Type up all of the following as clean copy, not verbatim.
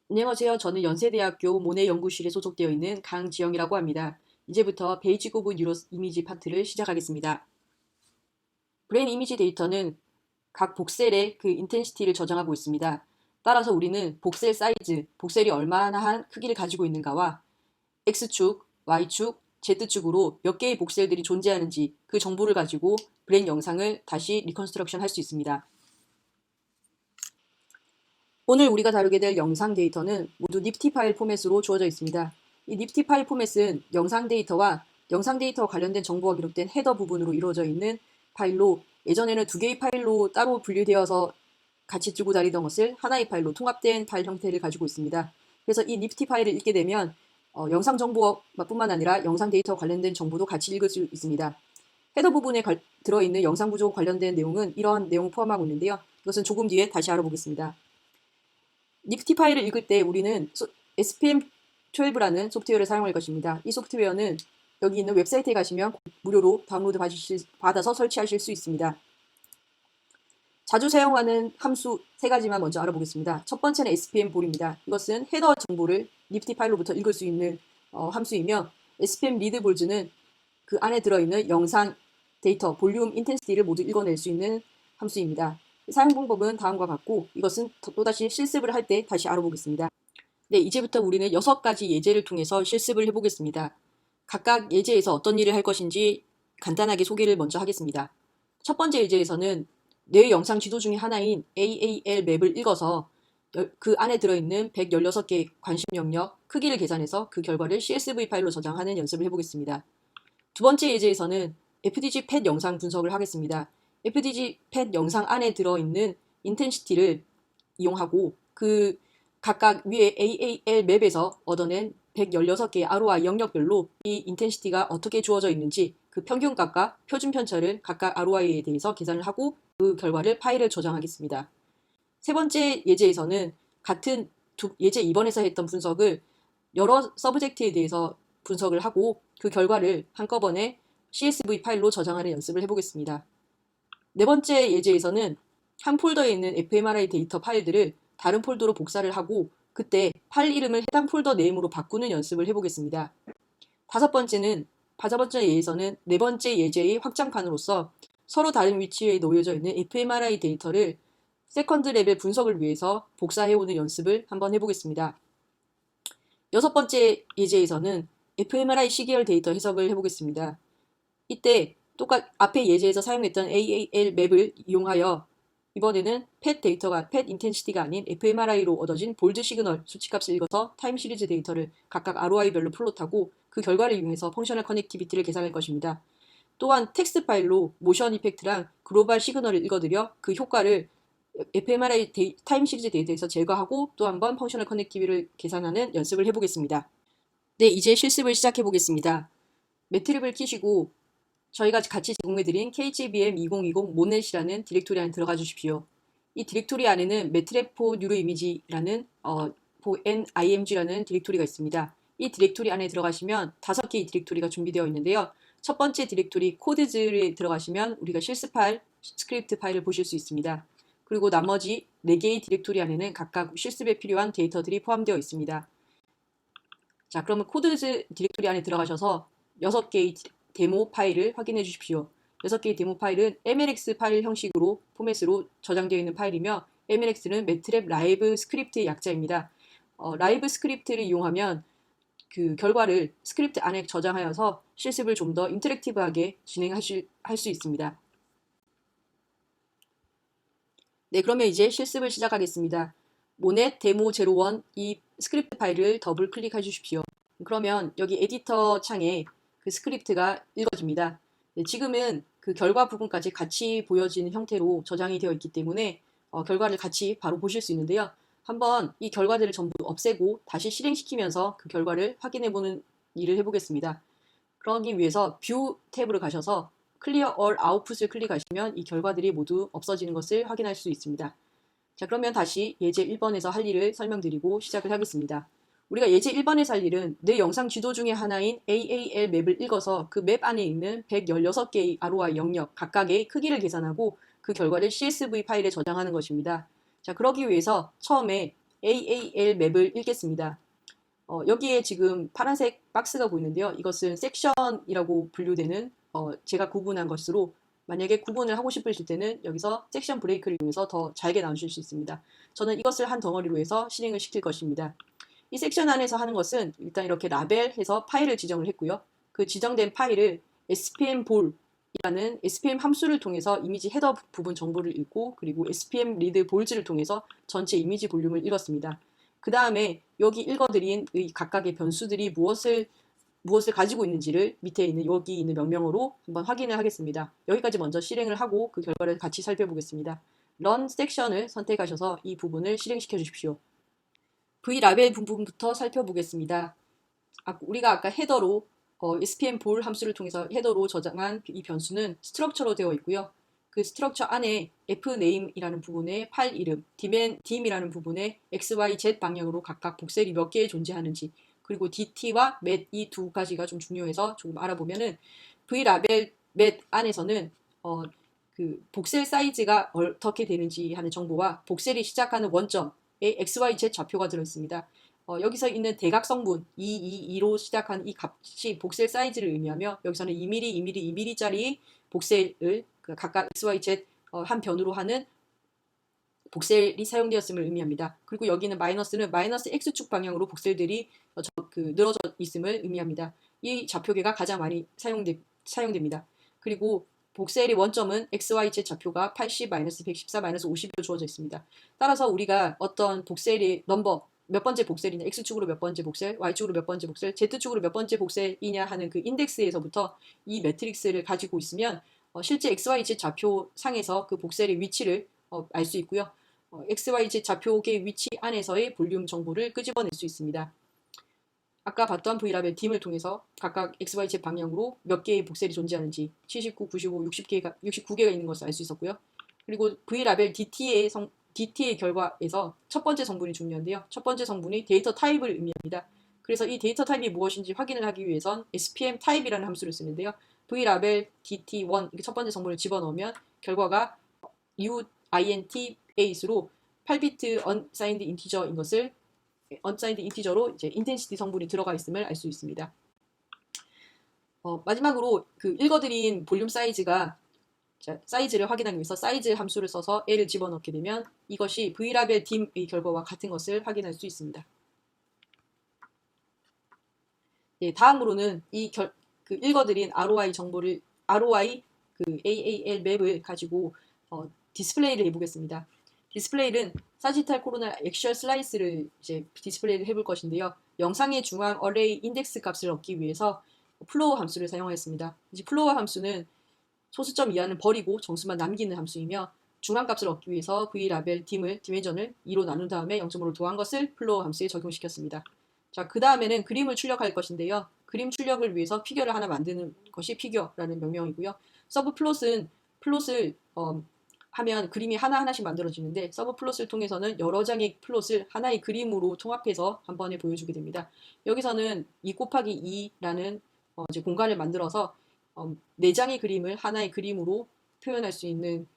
안녕하세요. 저는 연세대학교 모내연구실에 소속되어 있는 강지영이라고 합니다. 이제부터 베이직 오브 뉴로 이미지 파트를 시작하겠습니다. 브레인 이미지 데이터는 각 복셀의 그 인텐시티를 저장하고 있습니다. 따라서 우리는 복셀 사이즈, 복셀이 얼마나 한 크기를 가지고 있는가와 X축, Y축, Z축으로 몇 개의 복셀들이 존재하는지 그 정보를 가지고 브레인 영상을 다시 리컨스트럭션 할 수 있습니다. 오늘 우리가 다루게 될 영상 데이터는 모두 니프티 파일 포맷으로 주어져 있습니다. 이 니프티 파일 포맷은 영상 데이터와 영상 데이터와 관련된 정보가 기록된 헤더 부분으로 이루어져 있는 파일로 예전에는 두 개의 파일로 따로 분류되어서 같이 들고 다니던 것을 하나의 파일로 통합된 파일 형태를 가지고 있습니다. 그래서 이 니프티 파일을 읽게 되면 영상 정보뿐만 아니라 영상 데이터와 관련된 정보도 같이 읽을 수 있습니다. 헤더 부분에 들어있는 영상 구조 관련된 내용은 이러한 내용을 포함하고 있는데요. 이것은 조금 뒤에 다시 알아보겠습니다. 니프티 파일을 읽을 때 우리는 SPM12라는 소프트웨어를 사용할 것입니다. 이 소프트웨어는 여기 있는 웹사이트에 가시면 무료로 다운로드 받아서 설치하실 수 있습니다. 자주 사용하는 함수 세 가지만 먼저 알아보겠습니다. 첫 번째는 SPM 볼입니다. 이것은 헤더 정보를 니프티 파일로부터 읽을 수 있는 함수이며 SPM 리드볼즈는 그 안에 들어있는 영상 데이터, 볼륨, 인텐시티를 모두 읽어낼 수 있는 함수입니다. 사용 방법은 다음과 같고 이것은 또다시 실습을 할 때 다시 알아보겠습니다. 네, 이제부터 우리는 6가지 예제를 통해서 실습을 해보겠습니다. 각각 예제에서 어떤 일을 할 것인지 간단하게 소개를 먼저 하겠습니다. 첫 번째 예제에서는 뇌 영상 지도 중의 하나인 AAL 맵을 읽어서 그 안에 들어있는 116개의 관심 영역 크기를 계산해서 그 결과를 CSV 파일로 저장하는 연습을 해보겠습니다. 두 번째 예제에서는 FDG 팻 영상 분석을 하겠습니다. FDG 팻 영상 안에 들어있는 인텐시티를 이용하고 그 각각 위에 AAL 맵에서 얻어낸 116개의 ROI 영역별로 이 인텐시티가 어떻게 주어져 있는지 그 평균값과 표준 편차를 각각 ROI에 대해서 계산을 하고 그 결과를 파일에 저장하겠습니다. 세 번째 예제에서는 같은 예제 2번에서 했던 분석을 여러 서브젝트에 대해서 분석을 하고 그 결과를 한꺼번에 CSV 파일로 저장하는 연습을 해보겠습니다. 네 번째 예제에서는 한 폴더에 있는 fMRI 데이터 파일들을 다른 폴더로 복사를 하고 그때 파일 이름을 해당 폴더 네임으로 바꾸는 연습을 해보겠습니다. 다섯 번째 예에서는 네 번째 예제의 확장판으로서 서로 다른 위치에 놓여져 있는 fMRI 데이터를 세컨드 레벨 분석을 위해서 복사해오는 연습을 한번 해보겠습니다. 여섯 번째 예제에서는 fMRI 시계열 데이터 해석을 해보겠습니다. 이때 앞에 예제에서 사용했던 AAL 맵을 이용하여 이번에는 팻 인텐시티가 아닌 fMRI로 얻어진 볼드 시그널 수치값을 읽어서 타임 시리즈 데이터를 각각 ROI별로 플롯하고 그 결과를 이용해서 펑셔널 커넥티비티를 계산할 것입니다. 또한 텍스트 파일로 모션 이펙트랑 글로벌 시그널을 읽어들여 그 효과를 fMRI 타임 시리즈 데이터에서 제거하고 또 한 번 펑셔널 커넥티비티를 계산하는 연습을 해보겠습니다. 네, 이제 실습을 시작해 보겠습니다. 매트립을 키시고 저희가 같이 제공해드린 KGBM 2020 모넷이라는 디렉토리 안에 들어가 주십시오. 이 디렉토리 안에는 매트랩4 뉴로 이미지라는 NIMG라는 디렉토리가 있습니다. 이 디렉토리 안에 들어가시면 5개의 디렉토리가 준비되어 있는데요. 첫 번째 디렉토리 코드즈에 들어가시면 우리가 실습 파일, 스크립트 파일을 보실 수 있습니다. 그리고 나머지 4개의 디렉토리 안에는 각각 실습에 필요한 데이터들이 포함되어 있습니다. 자, 그러면 코드즈 디렉토리 안에 들어가셔서 6개의 데모 파일을 확인해 주십시오. 6개의 데모 파일은 MLX 파일 형식으로 포맷으로 저장되어 있는 파일이며 MLX는 매트랩 라이브 스크립트의 약자입니다. 라이브 스크립트를 이용하면 그 결과를 스크립트 안에 저장하여서 실습을 좀 더 인터랙티브하게 진행할 수 있습니다. 네, 그러면 이제 실습을 시작하겠습니다. 모넷 데모 01 이 스크립트 파일을 더블 클릭해 주십시오. 그러면 여기 에디터 창에 그 스크립트가 읽어집니다. 네, 지금은 그 결과 부분까지 같이 보여지는 형태로 저장이 되어 있기 때문에 결과를 같이 바로 보실 수 있는데요. 한번 이 결과들을 전부 없애고 다시 실행시키면서 그 결과를 확인해보는 일을 해보겠습니다. 그러기 위해서 뷰 탭으로 가셔서 클리어 얼 아웃풋을 클릭하시면 이 결과들이 모두 없어지는 것을 확인할 수 있습니다. 자, 그러면 다시 예제 1번에서 할 일을 설명드리고 시작을 하겠습니다. 우리가 예제 1번에서 할 일은 내 영상 지도 중의 하나인 AAL 맵을 읽어서 그 맵 안에 있는 116개의 ROI 영역 각각의 크기를 계산하고 그 결과를 CSV 파일에 저장하는 것입니다. 자, 그러기 위해서 처음에 AAL 맵을 읽겠습니다. 여기에 지금 파란색 박스가 보이는데요. 이것은 섹션이라고 분류되는 제가 구분한 것으로 만약에 구분을 하고 싶으실 때는 여기서 섹션 브레이크를 이용해서 더 잘게 나누실 수 있습니다. 저는 이것을 한 덩어리로 해서 실행을 시킬 것입니다. 이 섹션 안에서 하는 것은 일단 이렇게 라벨해서 파일을 지정을 했고요. 그 지정된 파일을 spm-bol이라는 spm 함수를 통해서 이미지 헤더 부분 정보를 읽고 그리고 spm read bols를 통해서 전체 이미지 볼륨을 읽었습니다. 그 다음에 여기 읽어드린 이 각각의 변수들이 무엇을 가지고 있는지를 밑에 있는 여기 있는 명령어로 한번 확인을 하겠습니다. 여기까지 먼저 실행을 하고 그 결과를 같이 살펴보겠습니다. Run 섹션을 선택하셔서 이 부분을 실행시켜 주십시오. V라벨 부분부터 살펴보겠습니다. 우리가 아까 헤더로 spm-bol 함수를 통해서 헤더로 저장한 이 변수는 스트럭처로 되어 있고요. 그 스트럭처 안에 fname이라는 부분에 파일 이름, dim이라는 부분에 xyz 방향으로 각각 복셀이 몇 개 존재하는지 그리고 dt와 met 이 두 가지가 좀 중요해서 조금 알아보면은 V라벨 met 안에서는 그 복셀 사이즈가 어떻게 되는지 하는 정보와 복셀이 시작하는 원점에 xyz 좌표가 들어있습니다. 여기서 있는 대각성분 222로 시작한 이 값이 복셀 사이즈를 의미하며 여기서는 2mm, 2mm, 2mm짜리 복셀을 각각 XYZ 한 변으로 하는 복셀이 사용되었음을 의미합니다. 그리고 여기는 마이너스는 마이너스 X축 방향으로 복셀들이 늘어져 있음을 의미합니다. 이 좌표계가 가장 많이 사용됩니다. 그리고 복셀의 원점은 XYZ 좌표가 80, 114, 50으로 주어져 있습니다. 따라서 우리가 어떤 복셀의 넘버 몇 번째 복셀이냐, X축으로 몇 번째 복셀, Y축으로 몇 번째 복셀, Z축으로 몇 번째 복셀이냐 하는 그 인덱스에서부터 이 매트릭스를 가지고 있으면 실제 XYZ 좌표 상에서 그 복셀의 위치를 알 수 있고요. XYZ 좌표계 위치 안에서의 볼륨 정보를 끄집어낼 수 있습니다. 아까 봤던 V라벨 dim을 통해서 각각 XYZ 방향으로 몇 개의 복셀이 존재하는지 79, 95, 69개가 있는 것을 알 수 있었고요. 그리고 V라벨 DT의 결과에서 첫 번째 성분이 중요한데요. 첫 번째 성분이 데이터 타입을 의미합니다. 그래서 이 데이터 타입이 무엇인지 확인을 하기 위해선 spm 타입이라는 함수를 쓰는데요. V라벨 DT1 첫 번째 성분을 집어넣으면 결과가 uint 8으로 8비트 unsigned integer인 것을 unsigned integer로 이제 intensity 성분이 들어가 있음을 알 수 있습니다. 마지막으로 그 읽어드린 볼륨 사이즈를 확인하기 위해서 사이즈 함수를 써서 L을 집어넣게 되면 이것이 V라벨 dim의 결과와 같은 것을 확인할 수 있습니다. 예, 다음으로는 그 읽어드린 ROI 정보를 ROI 그 AAL 맵을 가지고 디스플레이를 해보겠습니다. 디스플레이는 사지탈 코로나 액션 슬라이스를 이제 디스플레이를 해볼 것인데요. 영상의 중앙 어레이 인덱스 값을 얻기 위해서 플로어 함수를 사용하였습니다. 이제 플로어 함수는 소수점 이하는 버리고 정수만 남기는 함수이며 중앙값을 얻기 위해서 V라벨 dim을 디멘전을 2로 나눈 다음에 0.5로 더한 것을 플로어 함수에 적용시켰습니다. 자, 그 다음에는 그림을 출력할 것인데요. 그림 출력을 위해서 피겨를 하나 만드는 것이 피겨라는 명령이고요. 서브 플롯을 하면 그림이 하나하나씩 만들어지는데 서브 플롯을 통해서는 여러 장의 플롯을 하나의 그림으로 통합해서 한 번에 보여주게 됩니다. 여기서는 2 곱하기 2라는 이제 공간을 만들어서 4장의 그림을 하나의 그림으로 표현할 수 있는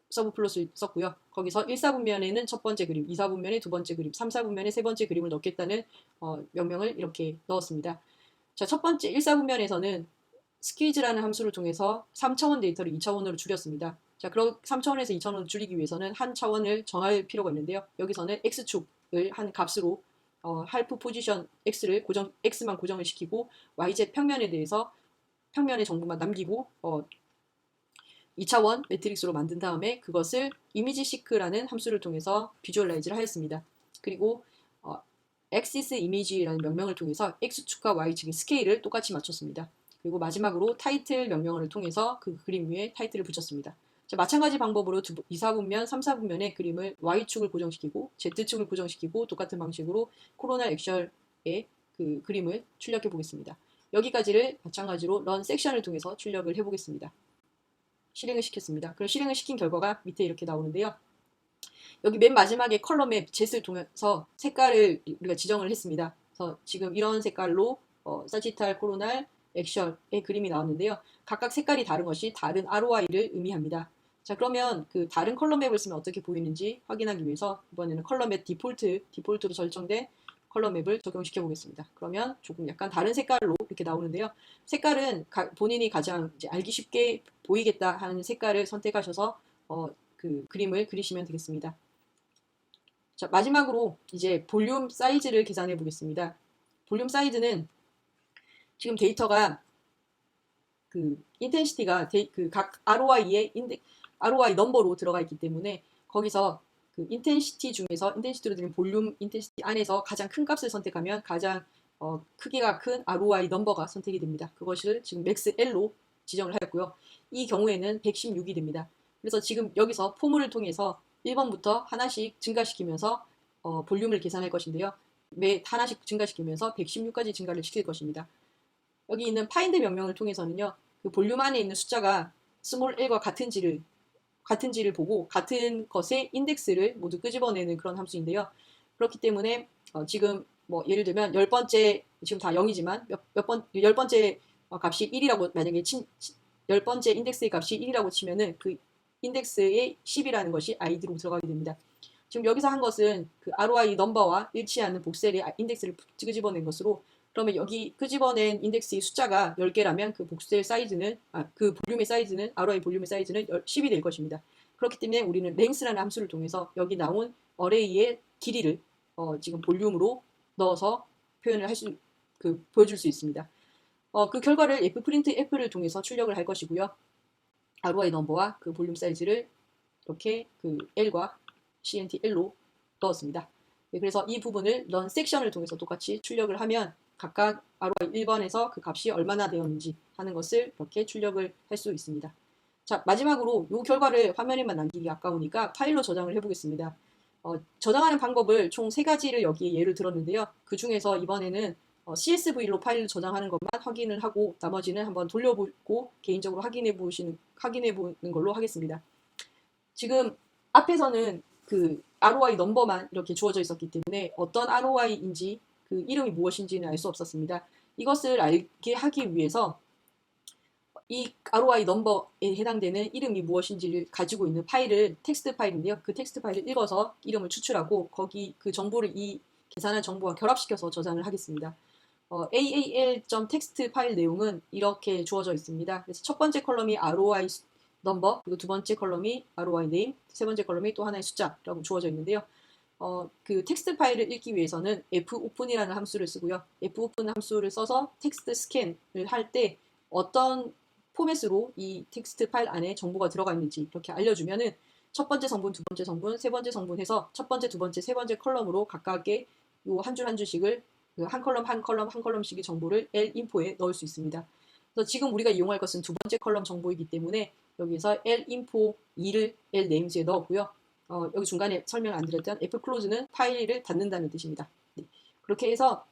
서브 플롯을 썼고요. 거기서 1사분면에는 첫 번째 그림, 2사분면에 두 번째 그림, 3사분면에 세 번째 그림을 넣겠다는 명령을 이렇게 넣었습니다. 자, 첫 번째 1사분면에서는 스퀴즈라는 함수를 통해서 3차원 데이터를 2차원으로 줄였습니다. 자, 그럼 3차원에서 2차원으로 줄이기 위해서는 한 차원을 정할 필요가 있는데요. 여기서는 X축을 한 값으로 할프 포지션 X만 고정을 시키고 YZ 평면에 대해서 평면의 정보만 남기고 2차원 매트릭스로 만든 다음에 그것을 이미지 시크라는 함수를 통해서 비주얼라이즈를 하였습니다. 그리고 axis image라는 명령을 통해서 X축과 Y축의 스케일을 똑같이 맞췄습니다. 그리고 마지막으로 타이틀 명령어를 통해서 그 그림 위에 타이틀을 붙였습니다. 자, 마찬가지 방법으로 2사분면, 3사분면의 그림을 Y축을 고정시키고 Z축을 고정시키고 똑같은 방식으로 코로나 액션의 그 그림을 출력해 보겠습니다. 여기까지를 마찬가지로 run 섹션을 통해서 출력을 해보겠습니다. 실행을 시켰습니다. 그럼 실행을 시킨 결과가 밑에 이렇게 나오는데요. 여기 맨 마지막에 컬럼에 젯을 통해서 색깔을 우리가 지정을 했습니다. 그래서 지금 이런 색깔로 사지탈 코로날 액션의 그림이 나왔는데요. 각각 색깔이 다른 것이 다른 ROI를 의미합니다. 자, 그러면 그 다른 컬럼 맵을 쓰면 어떻게 보이는지 확인하기 위해서 이번에는 컬럼 맵 디폴트로 설정된 컬럼 맵을 적용시켜 보겠습니다. 그러면 조금 약간 다른 색깔로 이렇게 나오는데요. 색깔은 본인이 가장 이제 알기 쉽게 보이겠다 하는 색깔을 선택하셔서 그 그림을 그리시면 되겠습니다. 자, 마지막으로 이제 볼륨 사이즈를 계산해 보겠습니다. 볼륨 사이즈는 지금 데이터가 그 인텐시티가 그 각 ROI의 ROI 넘버로 들어가 있기 때문에 거기서 그 인텐시티 중에서 인텐시티로 드린 볼륨 인텐시티 안에서 가장 큰 값을 선택하면 가장 크기가 큰 ROI 넘버가 선택이 됩니다. 그것을 지금 맥스 L로 지정을 하였고요. 이 경우에는 116이 됩니다. 그래서 지금 여기서 포물을 통해서 1번부터 하나씩 증가시키면서 볼륨을 계산할 것인데요. 매 하나씩 증가시키면서 116까지 증가를 시킬 것입니다. 여기 있는 파인드 명령을 통해서는요. 그 볼륨 안에 있는 숫자가 스몰 l과 같은지를 보고 같은 것의 인덱스를 모두 끄집어내는 그런 함수인데요. 그렇기 때문에 지금 뭐 예를 들면 10번째 지금 다 0이지만 10번째 값이 1이라고 만약에 10번째 인덱스의 값이 1이라고 치면은 그 인덱스의 10이라는 것이 id로 들어가게 됩니다. 지금 여기서 한 것은 그 ROI 넘버와 일치하는 복셀의 인덱스를 끄집어낸 것으로 그러면 여기 끄집어낸 인덱스의 숫자가 10개라면 그 복셀 사이즈는 그 볼륨의 사이즈는 ROI 볼륨의 사이즈는 10이 될 것입니다. 그렇기 때문에 우리는 length라는 함수를 통해서 여기 나온 어레이의 길이를 지금 볼륨으로 넣어서 표현을 보여줄 수 있습니다. 그 결과를 fprintf를 통해서 출력을 할 것이고요. ROI 넘버와 그 볼륨 사이즈를 이렇게 그 L과 CNT L로 넣었습니다. 네, 그래서 이 부분을 run 섹션을 통해서 똑같이 출력을 하면 각각 ROI 1번에서 그 값이 얼마나 되었는지 하는 것을 이렇게 출력을 할 수 있습니다. 자, 마지막으로 이 결과를 화면에만 남기기 아까우니까 파일로 저장을 해보겠습니다. 저장하는 방법을 총 3가지를 여기에 예를 들었는데요. 그 중에서 이번에는 CSV로 파일을 저장하는 것만 확인을 하고 나머지는 한번 돌려보고 개인적으로 확인해 보는 걸로 하겠습니다. 지금 앞에서는 그 ROI 넘버만 이렇게 주어져 있었기 때문에 어떤 ROI인지 그 이름이 무엇인지는 알 수 없었습니다. 이것을 알게 하기 위해서 이 ROI 넘버에 해당되는 이름이 무엇인지를 가지고 있는 파일을 텍스트 파일인데요. 그 텍스트 파일을 읽어서 이름을 추출하고 거기 그 정보를 이 계산한 정보와 결합시켜서 저장을 하겠습니다. AAL.txt 파일 내용은 이렇게 주어져 있습니다. 그래서 첫 번째 컬럼이 ROI 넘버, 그리고 두 번째 컬럼이 ROI name, 세 번째 컬럼이 또 하나의 숫자라고 주어져 있는데요. 그 텍스트 파일을 읽기 위해서는 fopen이라는 함수를 쓰고요. fopen 함수를 써서 텍스트 스캔을 할 때 어떤 포맷으로 이 텍스트 파일 안에 정보가 들어가 있는지 이렇게 알려주면은 첫 번째 성분, 두 번째 성분, 세 번째 성분 해서 첫 번째, 두 번째, 세 번째 컬럼으로 각각의 요 한 줄 한 줄씩을 한 컬럼씩의 정보를 linfo에 넣을 수 있습니다. 그래서 지금 우리가 이용할 것은 두 번째 컬럼 정보이기 때문에 여기서 linfo 2를 lnames에 넣었고요. 여기 중간에 설명 안 드렸던 fclose는 파일을 닫는다는 뜻입니다. 네. 그렇게 해서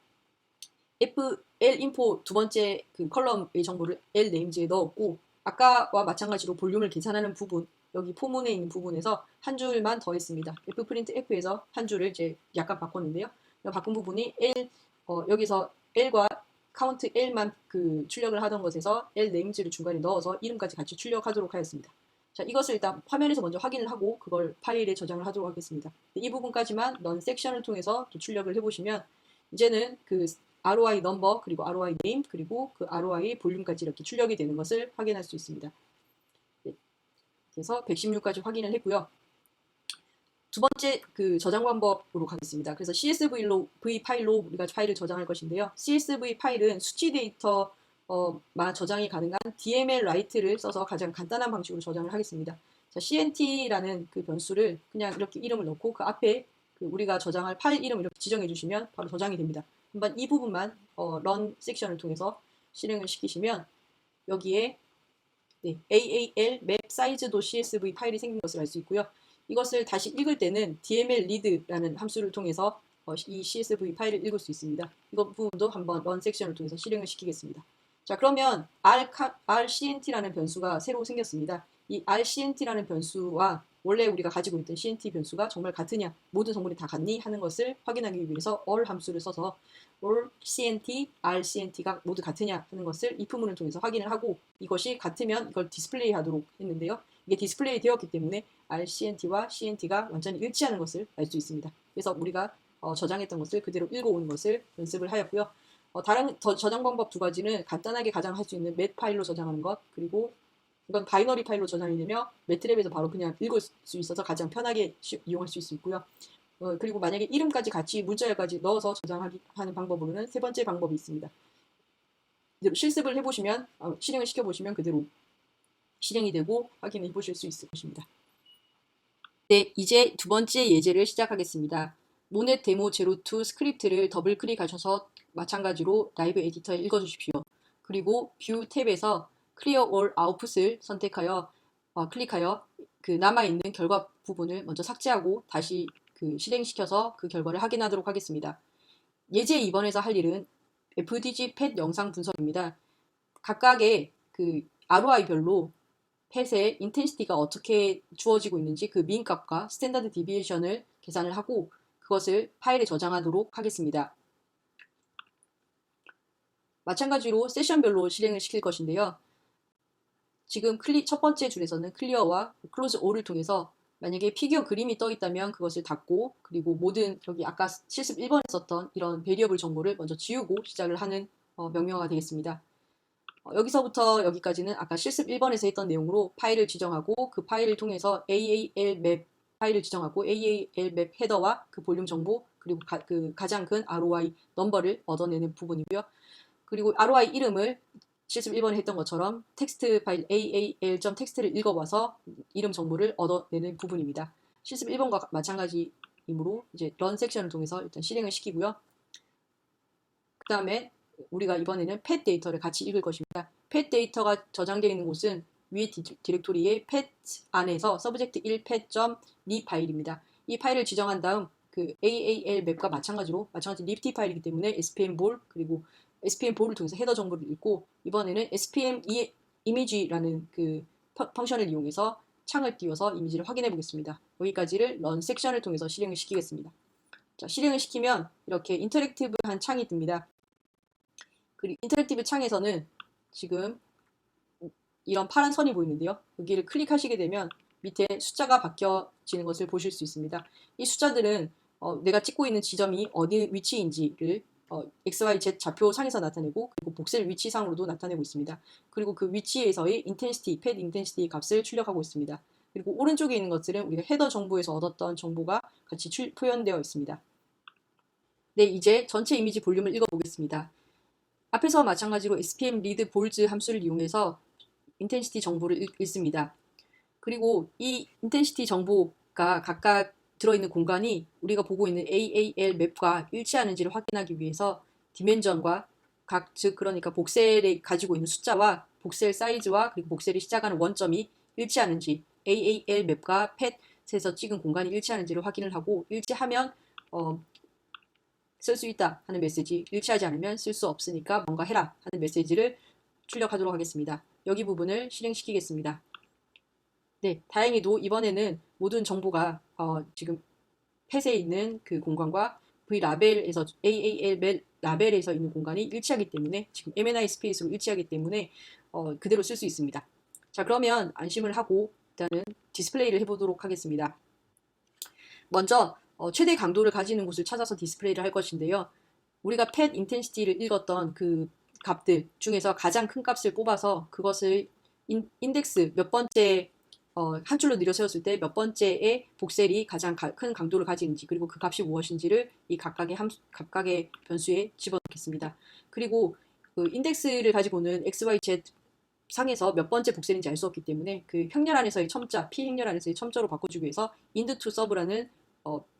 linfo 두 번째 그 컬럼의 정보를 lnames에 넣었고 아까와 마찬가지로 볼륨을 계산하는 부분 여기 포문에 있는 부분에서 한 줄만 더했습니다. fprintf에서 한 줄을 이제 약간 바꿨는데요. 바꾼 부분이 여기서 L과 카운트 L만 그 출력을 하던 것에서 lnames를 중간에 넣어서 이름까지 같이 출력하도록 하였습니다. 자, 이것을 일단 화면에서 먼저 확인을 하고 그걸 파일에 저장을 하도록 하겠습니다. 이 부분까지만 run 섹션을 통해서 또 출력을 해보시면 이제는 그 ROI 넘버 그리고 ROI name 그리고 그 ROI 볼륨까지 이렇게 출력이 되는 것을 확인할 수 있습니다. 네. 그래서 116까지 확인을 했고요. 두 번째 그 저장 방법으로 가겠습니다. 그래서 CSV 파일로 우리가 파일을 저장할 것인데요. CSV 파일은 수치 데이터만 저장이 가능한 DML 라이트를 써서 가장 간단한 방식으로 저장을 하겠습니다. 자, CNT라는 그 변수를 그냥 이렇게 이름을 넣고 그 앞에 그 우리가 저장할 파일 이름을 이렇게 지정해 주시면 바로 저장이 됩니다. 한번 이 부분만 run 섹션을 통해서 실행을 시키시면 여기에 네, AAL map size.csv 파일이 생긴 것을 알 수 있고요. 이것을 다시 읽을 때는 dml read라는 함수를 통해서 이 CSV 파일을 읽을 수 있습니다. 이것 부분도 한번 run 섹션을 통해서 실행을 시키겠습니다. 자, 그러면 rcnt라는 변수가 새로 생겼습니다. 이 rcnt라는 변수와 원래 우리가 가지고 있던 cnt 변수가 정말 같으냐, 모든 성분이 다 같니 하는 것을 확인하기 위해서 all 함수를 써서 all cnt, rcnt가 모두 같으냐 하는 것을 if문을 통해서 확인을 하고 이것이 같으면 이걸 디스플레이 하도록 했는데요. 이게 디스플레이 되었기 때문에 RCNT와 CNT가 완전히 일치하는 것을 알 수 있습니다. 그래서 우리가 저장했던 것을 그대로 읽어오는 것을 연습을 하였고요. 다른 저장 방법 두 가지는 간단하게 가장 할 수 있는 맷 파일로 저장하는 것, 그리고 이건 바이너리 파일로 저장이 되며 매트랩에서 바로 그냥 읽을 수 있어서 가장 편하게 이용할 수 있고요. 그리고 만약에 이름까지 같이 문자열까지 넣어서 저장하는 방법으로는 세 번째 방법이 있습니다. 그대로 실습을 해보시면 실행을 시켜보시면 그대로 실행이 되고 확인해 보실 수 있을 것입니다. 네, 이제 두 번째 예제를 시작하겠습니다. 모넷 데모 02 스크립트를 더블 클릭하셔서 마찬가지로 라이브 에디터에 읽어주십시오. 그리고 뷰 탭에서 Clear All Output을 선택하여 클릭하여 그 남아있는 결과 부분을 먼저 삭제하고 다시 실행시켜서 그 결과를 확인하도록 하겠습니다. 예제 2번에서 할 일은 FDG 펫 영상 분석입니다. 각각의 그 ROI별로 펫의 인텐시티가 어떻게 주어지고 있는지 그 민 값과 스탠다드 디비에이션을 계산을 하고 그것을 파일에 저장하도록 하겠습니다. 마찬가지로 세션별로 실행을 시킬 것인데요. 지금 첫 번째 줄에서는 클리어와 클로즈 all을 통해서 만약에 피규어 그림이 떠 있다면 그것을 닫고 그리고 모든 여기 아까 실습 1번에 썼던 이런 베리어블 정보를 먼저 지우고 시작을 하는 명령어가 되겠습니다. 여기서부터 여기까지는 아까 실습 1번에서 했던 내용으로 파일을 지정하고 그 파일을 통해서 AAL 맵 파일을 지정하고 AAL 맵 헤더와 그 볼륨 정보 그리고 가장 큰 ROI 넘버를 얻어내는 부분이고요. 그리고 ROI 이름을 실습 1번에 했던 것처럼 텍스트 파일 AAL.txt를 읽어봐서 이름 정보를 얻어내는 부분입니다. 실습 1번과 마찬가지이므로 이제 런 섹션을 통해서 일단 실행을 시키고요. 그 다음에 우리가 이번에는 펫 데이터를 같이 읽을 것입니다. 펫 데이터가 저장되어 있는 곳은 위에 디렉토리의 펫 안에서 서브젝트 1 pet.ni 파일입니다. 이 파일을 지정한 다음 그 AAL 맵과 마찬가지 libT 파일이기 때문에 SPM 볼 그리고 SPM 볼을 통해서 헤더 정보를 읽고 이번에는 SPM 이미지라는 그 펑션을 이용해서 창을 띄워서 이미지를 확인해 보겠습니다. 여기까지를 런 섹션을 통해서 실행을 시키겠습니다. 자, 실행을 시키면 이렇게 인터랙티브한 창이 뜹니다. 그리고 인터랙티브 창에서는 지금 이런 파란 선이 보이는데요. 여기를 클릭하시게 되면 밑에 숫자가 바뀌어지는 것을 보실 수 있습니다. 이 숫자들은 내가 찍고 있는 지점이 어디 위치인지를 XYZ 좌표상에서 나타내고 그리고 복셀 위치상으로도 나타내고 있습니다. 그리고 그 위치에서의 인텐시티, 펫 인텐시티 값을 출력하고 있습니다. 그리고 오른쪽에 있는 것들은 우리가 헤더 정보에서 얻었던 정보가 같이 표현되어 있습니다. 네, 이제 전체 이미지 볼륨을 읽어보겠습니다. 앞에서 마찬가지로 SPM read bolz 함수를 이용해서 인텐시티 정보를 읽습니다. 그리고 이 인텐시티 정보가 각각 들어있는 공간이 우리가 보고 있는 AAL 맵과 일치하는지를 확인하기 위해서 디멘전과 즉 그러니까 복셀이 가지고 있는 숫자와 복셀 사이즈와 그리고 복셀이 시작하는 원점이 일치하는지 AAL 맵과 펫에서 찍은 공간이 일치하는지를 확인을 하고 일치하면 쓸 수 있다 하는 메시지, 일치하지 않으면 쓸 수 없으니까 뭔가 해라 하는 메시지를 출력하도록 하겠습니다. 여기 부분을 실행시키겠습니다. 네, 다행히도 이번에는 모든 정보가 지금 펫에 있는 그 공간과 V라벨에서 AAL 라벨에서 있는 공간이 일치하기 때문에 지금 MNI 스페이스로 일치하기 때문에 그대로 쓸 수 있습니다. 자, 그러면 안심을 하고 일단은 디스플레이를 해보도록 하겠습니다. 먼저 최대 강도를 가지는 곳을 찾아서 디스플레이를 할 것인데요. 우리가 펫 인텐시티를 읽었던 그 값들 중에서 가장 큰 값을 뽑아서 그것을 인덱스 몇 번째 한 줄로 내려세웠을 때 몇 번째의 복셀이 가장 큰 강도를 가지는지 그리고 그 값이 무엇인지를 이 각각의 변수에 집어넣겠습니다. 그리고 그 인덱스를 가지고는 XYZ 상에서 몇 번째 복셀인지 알 수 없기 때문에 그 행렬 안에서의 첨자, P 행렬 안에서의 첨자로 바꿔주기 위해서 ind2sub라는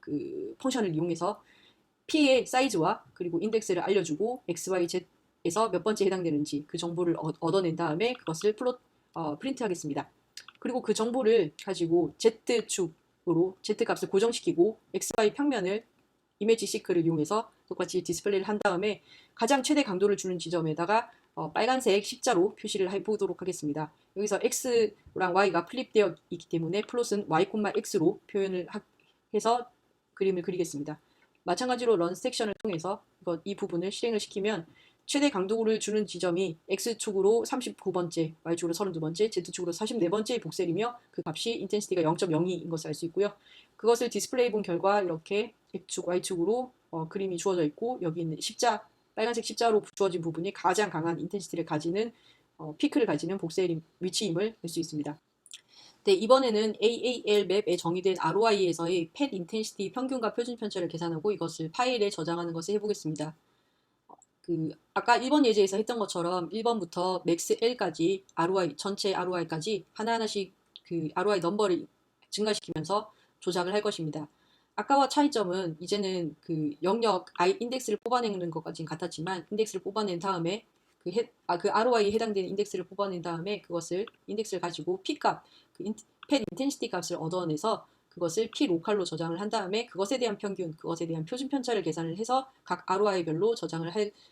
그 펑션을 이용해서 P의 사이즈와 그리고 인덱스를 알려주고 XYZ에서 몇 번째 해당되는지 그 정보를 얻어낸 다음에 그것을 프린트하겠습니다. 그리고 그 정보를 가지고 Z축으로 Z값을 고정시키고 XY 평면을 이미지 시크를 이용해서 똑같이 디스플레이를 한 다음에 가장 최대 강도를 주는 지점에다가 빨간색 십자로 표시를 해보도록 하겠습니다. 여기서 X랑 Y가 플립되어 있기 때문에 플롯은 Y, X로 표현을 해서 그림을 그리겠습니다. 마찬가지로 런 섹션을 통해서 이 부분을 실행을 시키면 최대 강도를 주는 지점이 X축으로 39번째, Y축으로 32번째, Z축으로 44번째의 복셀이며 그 값이 인텐시티가 0.02인 것을 알 수 있고요. 그것을 디스플레이 본 결과 이렇게 X축, Y축으로 그림이 주어져 있고 여기 있는 십자, 빨간색 십자로 주어진 부분이 가장 강한 인텐시티를 가지는 피크를 가지는 복셀 위치임을 알 수 있습니다. 네, 이번에는 AAL 맵에 정의된 ROI에서의 팻 인텐시티 평균과 표준 편차를 계산하고 이것을 파일에 저장하는 것을 해보겠습니다. 아까 1번 예제에서 했던 것처럼 1번부터 맥스 L까지 ROI, 전체 ROI까지 하나하나씩 그 ROI 넘버를 증가시키면서 조작을 할 것입니다. 아까와 차이점은 이제는 그 영역 인덱스를 뽑아내는 것까지는 같았지만 인덱스를 뽑아낸 다음에 그 ROI에 해당되는 인덱스를 뽑아낸 다음에 그것을 인덱스를 가지고 P값, 팻 인텐시티 값을 얻어내서 그것을 P 로컬로 저장을 한 다음에 그것에 대한 평균, 그것에 대한 표준 편차를 계산을 해서 각 ROI별로 저장을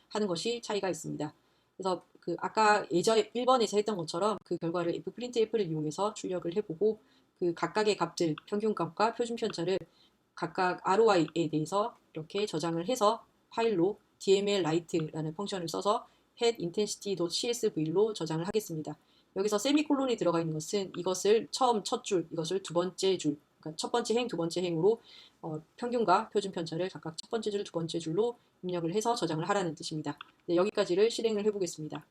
하는 것이 차이가 있습니다. 그래서 아까 예전 1번에서 했던 것처럼 그 결과를 fprintf를 이용해서 출력을 해보고 그 각각의 값들, 평균값과 표준 편차를 각각 ROI에 대해서 이렇게 저장을 해서 파일로 dmlwrite라는 펑션을 써서 headintensity.csv로 저장을 하겠습니다. 여기서 세미콜론이 들어가 있는 것은 이것을 첫 줄, 이것을 두 번째 줄, 그러니까 첫 번째 행, 두 번째 행으로 평균과 표준 편차를 각각 첫 번째 줄, 두 번째 줄로 입력을 해서 저장을 하라는 뜻입니다. 네, 여기까지를 실행을 해보겠습니다.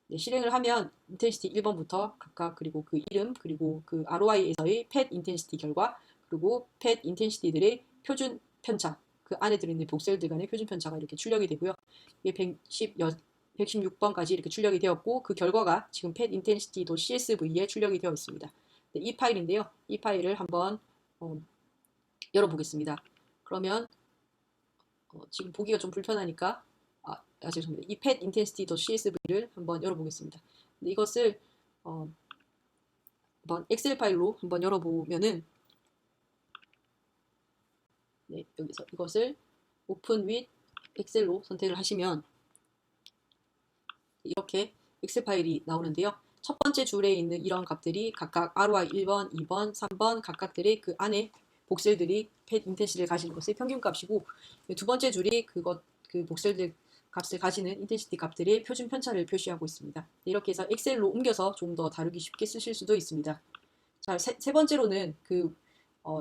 네, 실행을 하면 인텐시티 1번부터 각각 그리고 그 이름 그리고 그 ROI에서의 팻 인텐시티 결과 그리고 팻 인텐시티들의 표준 편차 그 안에 들어있는 복셀들 간의 표준 편차가 이렇게 출력이 되고요. 이게 116번까지 이렇게 출력이 되었고 그 결과가 지금 팻 인텐시티도 CSV에 출력이 되어 있습니다. 네, 이 파일인데요. 이 파일을 한번 열어보겠습니다. 그러면 지금 보기가 좀 불편하니까 죄송합니다. 이 팻 인텐시티.csv를 한번 열어보겠습니다. 이것을 한번 엑셀 파일로 한번 열어보면은 네, 여기서 이것을 오픈 with 엑셀로 선택을 하시면 이렇게 엑셀 파일이 나오는데요. 첫 번째 줄에 있는 이런 값들이 각각 ROI 1번, 2번, 3번 각각들의 그 안에 복셀들이 팻 인텐시티를 가지는 것의 평균값이고 두 번째 줄이 그 복셀들 값을 가지는 인텐시티 값들의 표준 편차를 표시하고 있습니다. 이렇게 해서 엑셀로 옮겨서 좀 더 다루기 쉽게 쓰실 수도 있습니다. 자, 세 번째로는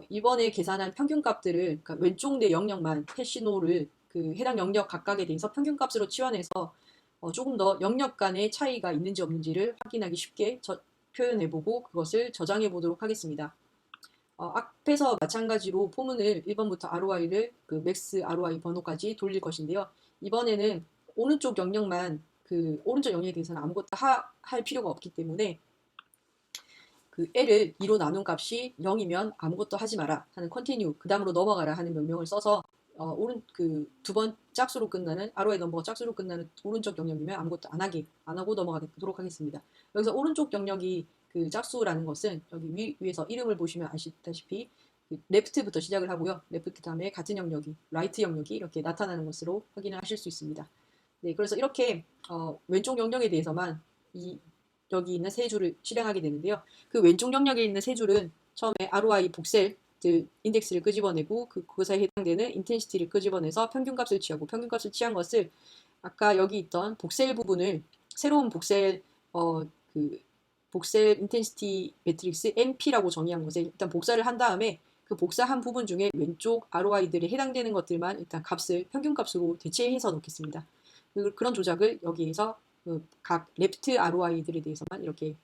이번에 계산한 평균값들을 그러니까 왼쪽 내 영역만 해시노를 그 해당 영역 각각에 대해서 평균값으로 치환해서 조금 더 영역 간의 차이가 있는지 없는지를 확인하기 쉽게 표현해보고 그것을 저장해 보도록 하겠습니다. 앞에서 마찬가지로 포문을 1번부터 ROI를 그 맥스 ROI 번호까지 돌릴 것인데요. 이번에는 오른쪽 영역만 오른쪽 영역에 대해서는 아무것도 할 필요가 없기 때문에 그 L을 2로 나눈 값이 0이면 아무것도 하지 마라 하는 continue 그 다음으로 넘어가라 하는 명령을 써서 두 번 짝수로 끝나는 ROI 넘버가 짝수로 끝나는 오른쪽 영역이면 아무것도 안 하고 넘어가도록 하겠습니다. 여기서 오른쪽 영역이 그 짝수라는 것은 여기 위에서 이름을 보시면 아시다시피 left부터 시작을 하고요. left 다음에 같은 영역이 right 영역이 이렇게 나타나는 것으로 확인을 하실 수 있습니다. 네, 그래서 이렇게 왼쪽 영역에 대해서만 여기 있는 세 줄을 실행하게 되는데요. 그 왼쪽 영역에 있는 세 줄은 처음에 ROI 복셀 인덱스를 끄집어내고 그것에 해당되는 인텐시티를 끄집어내서 평균값을 취하고 평균값을 취한 것을 아까 여기 있던 복셀 부분을 새로운 복셀 복셀 인텐시티 매트릭스 NP라고 정의한 것에 일단 복사를 한 다음에 그 복사한 부분 중에 왼쪽 ROI들에 해당되는 것들만 일단 평균값으로 대체해서 넣겠습니다. 그런 조작을 여기에서 각 레프트 ROI들에 대해서만 이렇게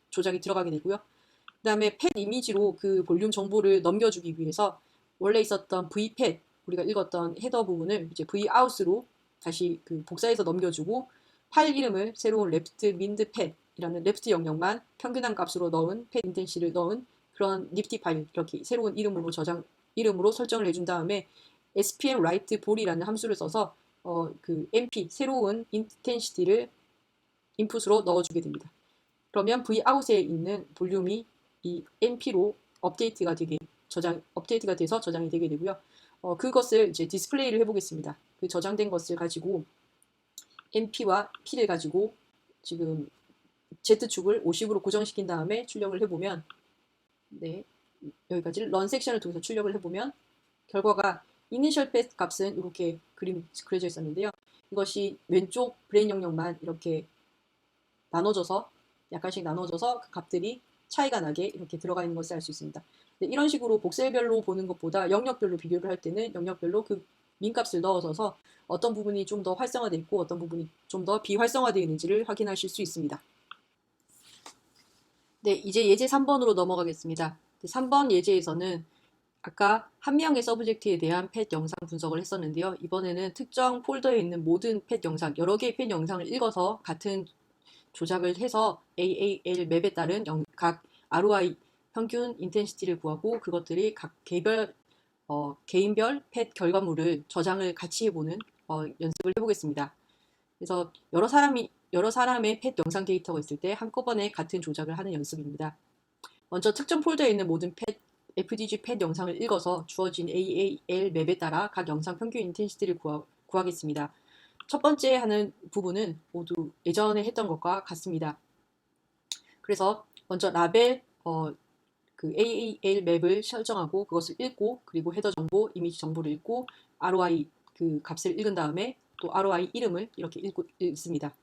조작이 들어가게 되고요. 그 다음에 팻 이미지로 그 볼륨 정보를 넘겨주기 위해서 원래 있었던 vpad 우리가 읽었던 헤더 부분을 이제 vout으로 다시 복사해서 넘겨주고 파일 이름을 새로운 left mind pad이라는 레프트 영역만 평균한 값으로 넣은 팻 인텐시를 넣은 그런 nifty 파일 이렇게 새로운 이름으로 설정을 해준 다음에 spm write 볼이라는 함수를 써서 np 새로운 인텐시티를 인풋으로 넣어주게 됩니다. 그러면 vout에 있는 볼륨이 이 np로 업데이트가 돼서 저장이 되게 되고요. 그것을 이제 디스플레이를 해보겠습니다. 그 저장된 것을 가지고 np와 p를 가지고 지금 z축을 50으로 고정시킨 다음에 출력을 해보면 네, 여기까지 런 섹션을 통해서 출력을 해보면 결과가 이니셜 펫 값은 이렇게 그려져 있었는데요. 이것이 왼쪽 브레인 영역만 이렇게 나눠져서 약간씩 나눠져서 그 값들이 차이가 나게 이렇게 들어가 있는 것을 알 수 있습니다. 이런 식으로 복셀별로 보는 것보다 영역별로 비교를 할 때는 영역별로 그 민값을 넣어서 어떤 부분이 좀 더 활성화되어 있고 어떤 부분이 좀 더 비활성화되어 있는지를 확인하실 수 있습니다. 네, 이제 예제 3번으로 넘어가겠습니다. 3번 예제에서는 아까 한 명의 서브젝트에 대한 펫 영상 분석을 했었는데요. 이번에는 특정 폴더에 있는 모든 펫 영상, 여러 개의 펫 영상을 읽어서 같은 조작을 해서 AAL 맵에 따른 각 ROI 평균 인텐시티를 구하고 그것들이 각 개인별 펫 결과물을 저장을 같이 해보는 연습을 해보겠습니다. 그래서 여러 사람의 펫 영상 데이터가 있을 때 한꺼번에 같은 조작을 하는 연습입니다. 먼저 특정 폴더에 있는 모든 FDG 펫 영상을 읽어서 주어진 AAL 맵에 따라 각 영상 평균 인텐시티를 구하겠습니다. 첫 번째 하는 부분은 모두 예전에 했던 것과 같습니다. 그래서 먼저 라벨 그 AAL 맵을 설정하고 그것을 읽고 그리고 헤더 정보, 이미지 정보를 읽고 ROI 그 값을 읽은 다음에 또 ROI 이름을 이렇게 읽습니다.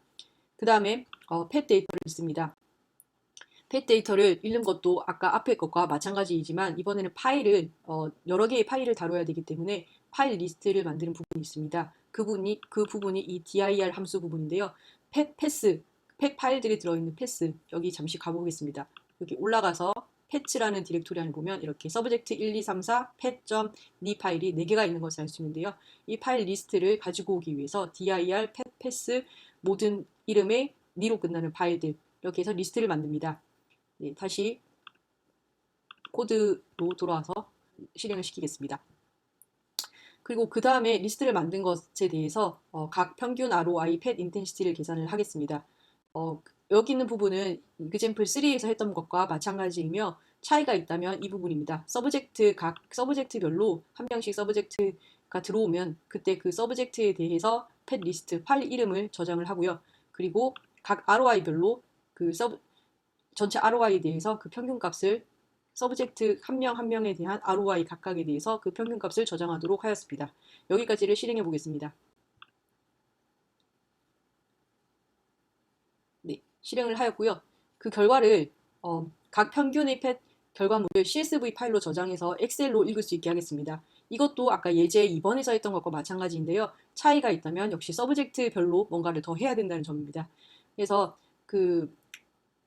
그 다음에 펫 데이터를 읽습니다. 펫 데이터를 읽는 것도 아까 앞에 것과 마찬가지이지만 이번에는 파일을 여러 개의 파일을 다뤄야 되기 때문에 파일 리스트를 만드는 부분이 있습니다. 그 부분이 이 dir 함수 부분인데요. 펫 파일들이 들어있는 패스 여기 잠시 가보겠습니다. 여기 올라가서 패치라는 디렉토리 안을 보면 이렇게 서브젝트 1, 2, 3, 4 pet.ni 파일이 4개가 있는 것을 알 수 있는데요. 이 파일 리스트를 가지고 오기 위해서 dir 패스 모든 이름의 ni로 끝나는 파일들 이렇게 해서 리스트를 만듭니다. 네, 다시 코드로 돌아와서 실행을 시키겠습니다. 그리고 그 다음에 리스트를 만든 것에 대해서 각 평균 ROI 펫 인텐시티를 계산을 하겠습니다. 여기 있는 부분은 example 3에서 했던 것과 마찬가지이며 차이가 있다면 이 부분입니다. 각 서브젝트별로 한 명씩 서브젝트가 들어오면 그때 그 서브젝트에 대해서 펫 리스트 파일 이름을 저장을 하고요. 그리고 각 ROI별로 그 전체 ROI에 대해서 그 평균값을 서브젝트 한 명 한 명에 대한 ROI 각각에 대해서 그 평균값을 저장하도록 하였습니다. 여기까지를 실행해 보겠습니다. 네, 실행을 하였고요. 그 결과를 각 평균의 펫 결과물을 CSV 파일로 저장해서 엑셀로 읽을 수 있게 하겠습니다. 이것도 아까 예제 2번에서 했던 것과 마찬가지인데요. 차이가 있다면 역시 서브젝트별로 뭔가를 더 해야 된다는 점입니다. 그래서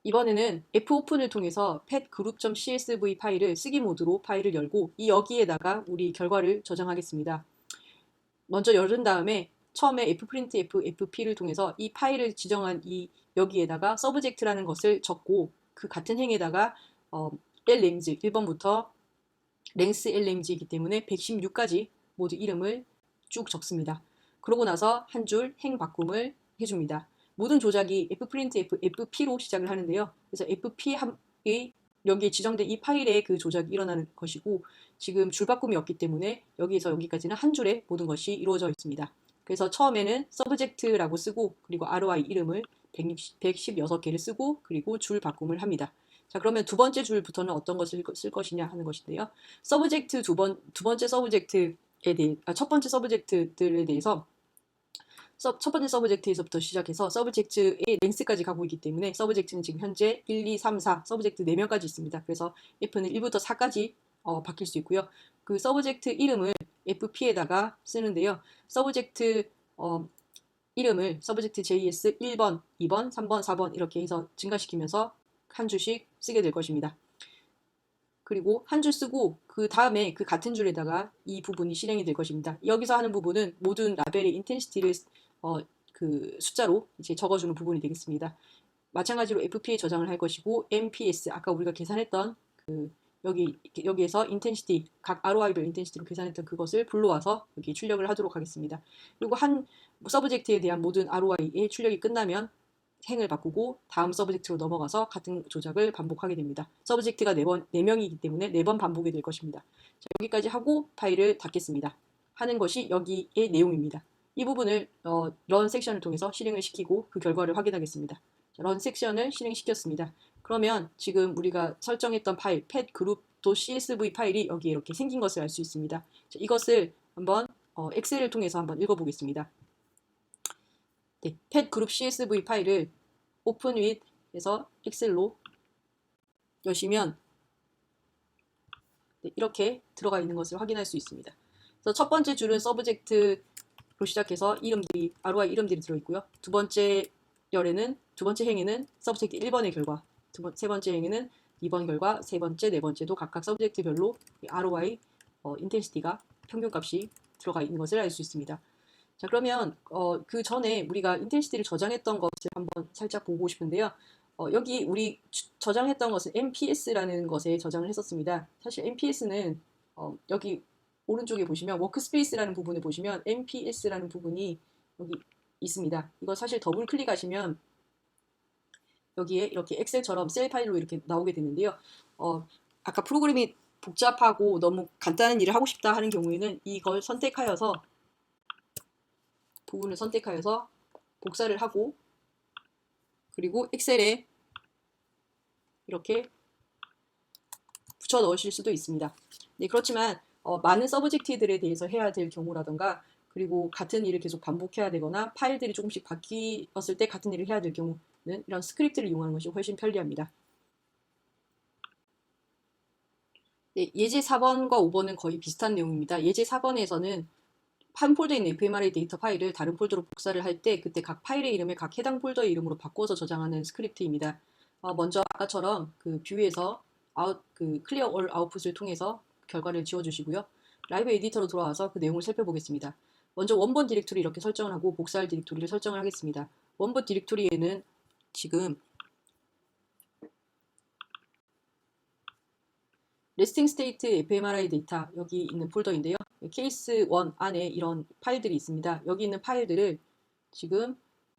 이번에는 fopen을 통해서 petgroup.csv 파일을 쓰기 모드로 파일을 열고 여기에다가 우리 결과를 저장하겠습니다. 먼저 열은 다음에 처음에 fprintf fp를 통해서 이 파일을 지정한 여기에다가 subject라는 것을 적고 그 같은 행에다가 length 1번부터 length length이기 때문에 116까지 모두 이름을 쭉 적습니다. 그러고 나서 한 줄 행 바꿈을 해줍니다. 모든 조작이 fprintf fp로 시작을 하는데요. 그래서 fp의 여기에 지정된 이 파일에 그 조작이 일어나는 것이고 지금 줄바꿈이 없기 때문에 여기에서 여기까지는 한 줄에 모든 것이 이루어져 있습니다. 그래서 처음에는 subject라고 쓰고 그리고 ROI 이름을 116개를 쓰고 그리고 줄 바꿈을 합니다. 자, 그러면 두 번째 줄부터는 어떤 것을 쓸 것이냐 하는 것인데요. 서브젝트 첫 번째 서브젝트들에 대해서 첫 번째 서브젝트에서부터 시작해서 서브젝트의 랭스까지 가고 있기 때문에 서브젝트는 지금 현재 1, 2, 3, 4 서브젝트 4명까지 있습니다. 그래서 F는 1부터 4까지 바뀔 수 있고요. 그 서브젝트 이름을 FP에다가 쓰는데요. 서브젝트 이름을 서브젝트 JS 1번, 2번, 3번, 4번 이렇게 해서 증가시키면서 한 줄씩 쓰게 될 것입니다. 그리고 한 줄 쓰고 그 다음에 그 같은 줄에다가 이 부분이 실행이 될 것입니다. 여기서 하는 부분은 모든 라벨의 인텐시티를 그 숫자로 이제 적어주는 부분이 되겠습니다. 마찬가지로 FP에 저장을 할 것이고 MPS 아까 우리가 계산했던 여기에서 인텐시티 각 ROI별 인텐시티로 계산했던 그것을 불러와서 여기 출력을 하도록 하겠습니다. 그리고 한 서브젝트에 대한 모든 ROI의 출력이 끝나면 행을 바꾸고 다음 서브젝트로 넘어가서 같은 조작을 반복하게 됩니다. 서브젝트가 4명이기 때문에 4번 반복이 될 것입니다. 자, 여기까지 하고 파일을 닫겠습니다. 하는 것이 여기의 내용입니다. 이 부분을 런 섹션을 통해서 실행을 시키고 그 결과를 확인하겠습니다. 자, 런 섹션을 실행시켰습니다. 그러면 지금 우리가 설정했던 파일 petgroup.csv 파일이 여기에 이렇게 생긴 것을 알 수 있습니다. 자, 이것을 한번 엑셀을 통해서 한번 읽어보겠습니다. 네, pet 그룹 CSV 파일을 오픈 with 해서 엑셀로 여시면 네, 이렇게 들어가 있는 것을 확인할 수 있습니다. 그래서 첫 번째 줄은 서브젝트로 시작해서 이름들이 ROI 이름들이 들어있고요. 두 번째 행에는 서브젝트 1번의 결과, 세 번째 행에는 2번 결과, 세 번째, 네 번째도 각각 서브젝트별로 ROI 인텐시티가 평균값이 들어가 있는 것을 알 수 있습니다. 자, 그러면 그 전에 우리가 인텐시티를 저장했던 것을 한번 살짝 보고 싶은데요. 여기 우리 저장했던 것은 MPS라는 것에 저장을 했었습니다. 사실 MPS는 여기 오른쪽에 보시면 워크스페이스라는 부분을 보시면 MPS라는 부분이 여기 있습니다. 이거 사실 더블 클릭하시면 여기에 이렇게 엑셀처럼 셀 파일로 이렇게 나오게 되는데요. 아까 프로그램이 복잡하고 너무 간단한 일을 하고 싶다 하는 경우에는 이걸 선택하여서 부분을 선택하여서 복사를 하고 그리고 엑셀에 이렇게 붙여 넣으실 수도 있습니다. 네, 그렇지만 많은 서브젝트들에 대해서 해야 될 경우라던가 그리고 같은 일을 계속 반복해야 되거나 파일들이 조금씩 바뀌었을 때 같은 일을 해야 될 경우는 이런 스크립트를 이용하는 것이 훨씬 편리합니다. 네, 예제 4번과 5번은 거의 비슷한 내용입니다. 예제 4번에서는 한 폴더에 있는 fMRI 데이터 파일을 다른 폴더로 복사를 할 때 그때 각 파일의 이름을 각 해당 폴더의 이름으로 바꿔서 저장하는 스크립트입니다. 먼저 아까처럼 그 뷰에서 클리어 올 아웃풋을 통해서 결과를 지워주시고요. 라이브 에디터로 돌아와서 그 내용을 살펴보겠습니다. 먼저 원본 디렉토리 이렇게 설정을 하고 복사할 디렉토리를 설정을 하겠습니다. 원본 디렉토리에는 지금 레스팅 스테이트 fMRI 데이터 여기 있는 폴더인데요. 케이스 1 안에 이런 파일들이 있습니다. 여기 있는 파일들을 지금